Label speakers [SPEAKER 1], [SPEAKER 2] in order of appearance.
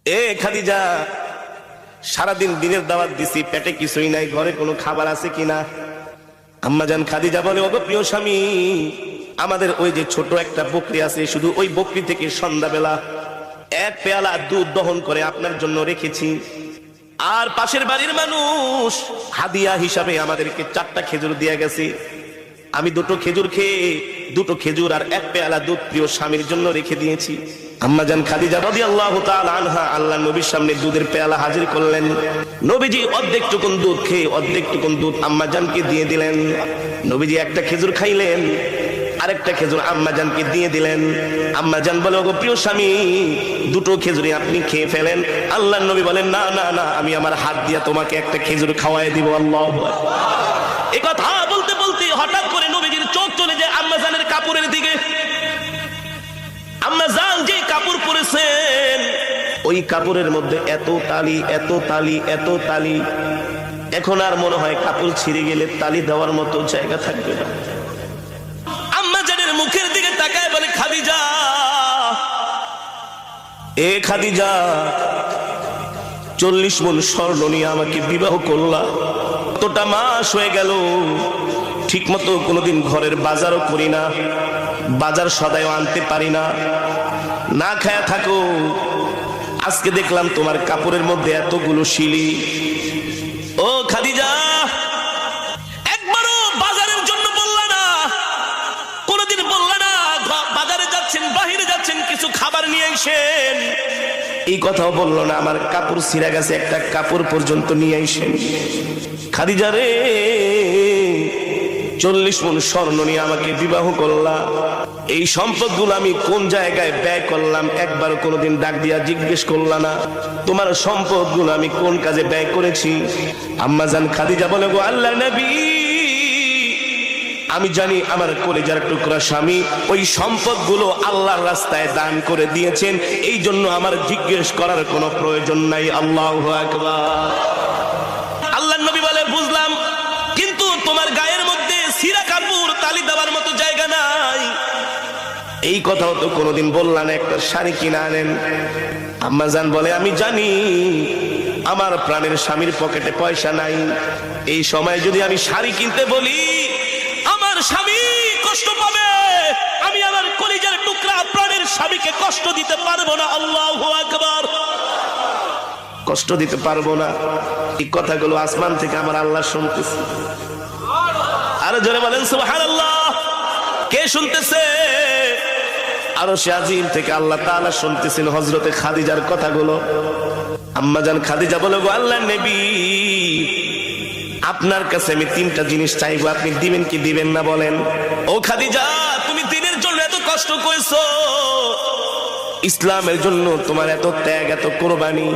[SPEAKER 1] খাদিজা, সারাদিন দিনের দাওয়াত দিছি, পেটে কিছুই নাই, ঘরে কোনো খাবার আছে কিনা? আম্মাজান খাদিজা বলে, ওগো প্রিয় স্বামী, আমাদের ওই যে ছোট একটা বকরি আছে, শুধু ওই বকরি থেকে সন্ধ্যাবেলা এক পেয়ালা দুধ দহন করে আপনার জন্য রেখেছি। আর পাশের বাড়ির মানুষ হাদিয়া হিসাবে আমাদেরকে 4টা খেজুর দিয়ে গেছে। আমি 2টো খেজুর খেয়ে 2টো খেজুর আর এক পেয়ালা দুধ প্রিয় স্বামীর জন্য রেখে দিয়েছি। আম্মাজান খাদিজা রাদিয়াল্লাহু তাআলা আনহা আল্লাহ নবীর সামনে দুধের পেয়ালা হাজির করলেন। নবীজি অর্ধেক টুকুন দুধ খেয়ে অর্ধেক টুকুন দুধ আম্মাজানকে দিয়ে দিলেন। নবীজি একটা খেজুর খাইলেন, আরেকটা খেজুর আম্মাজানকে দিয়ে দিলেন। আম্মাজান বলে, ওগো প্রিয় স্বামী, 2টো খেজুরই আপনি খেয়ে ফেলেন। আল্লাহর নবী বলেন, না না না, আমি আমার হাত দিয়ে তোমাকে একটা খেজুর খাওয়াই দিব। আল্লাহু আকবার। এই কথা বলতে বলতে হঠাৎ করে নবীজির চোখ চলে যায় আম্মাজানের কাপড়ের দিকে। আম্মাজান যে কাপড় পরেছেন, ওই কাপড়ের মধ্যে এত তালি, এত তালি, এত তালি, এখন আর মনে হয় কাপড় ছিঁড়ে গেলে তালি দেওয়ার মতো জায়গা থাকবে না। আম্মাজানের মুখের দিকে তাকায় বলে, খাদিজা, খাদিজা, 40 মণ স্বর্ণ নিয়ে আমাকে বিবাহ করলা, কতটা মাস হয়ে গেল, ঠিক মতো কোনোদিন ঘরের বাজারও করি না, বাজার সদাইও আনতে পারি না, না খায়া থাকো। আজকে দেখলাম তোমার কাপড়ের মধ্যে এতগুলো শিলি। ও খাদিজা, একবারও বাজারের জন্য বললা না, কোনোদিন বললা না বাজারে যাচ্ছেন, বাহিরে যাচ্ছেন, কিছু খাবার নিয়ে আসেন, এই কথাও বললো না। আমার কাপড় ছিঁড়া গেছে, একটা কাপড় পর্যন্ত নিয়ে আসেন। খাদিজা রে, 40 মণ স্বর্ণ নিয়ে আমাকে বিবাহ করলা, এই সম্পদগুলো আমি কোন জায়গায় ব্যয় করলাম একবারও কোনোদিন ডাক দিয়া জিজ্ঞেস করলা না। তোমার সম্পদগুলো আমি কোন কাজে ব্যয় করেছি? আম্মাজান খাদিজা বলে, গো আল্লাহর নবী, আমি জানি আমার কলিজার টুকরা স্বামী ওই সম্পদগুলো আল্লাহর রাস্তায় দান করে দিয়েছেন, এই জন্য আমার জিজ্ঞেস করার কোনো প্রয়োজন নাই। আল্লাহু আকবার। আল্লাহর নবী বলে, বুঝলাম, কিন্তু তোমার গায়ের মধ্যে ছিঁড়া কাপড় তালি দেওয়ার মতো জায়গা নাই, এই কথাও তো কোনোদিন বললা না, একটা শাড়ি কিনে আনেন। আম্মাজান বলে, আমি জানি আমার প্রাণের স্বামীর পকেটে পয়সা নাই, এই সময় যদি আমি শাড়ি কিনতে বলি আমার স্বামী কষ্ট পাবে, আমি আমার কলিজার টুকরা প্রাণের স্বামীকে কষ্ট দিতে পারবো না। আল্লাহু আকবার। কষ্ট দিতে পারবো না, এই কথাগুলো আসমান থেকে আমার আল্লাহ শুনতেছে। আরো জোরে বলেন সুবহানাল্লাহ। কে শুনতেছে? আরশে আজিম থেকে আল্লাহ তাআলা শুনতেছেন হযরতে খাদিজার কথাগুলো। আম্মাজান খাদিজা বলে, গো আল্লাহর নবী, আপনার কাছে আমি 3টা জিনিস চাইবো, আপনি দিবেন কি দিবেন না বলেন? ও খাদিজা, তুমি দিনের জন্য এত কষ্ট করেছো, ইসলামের জন্য তোমার এত ত্যাগ, এত কোরবানি,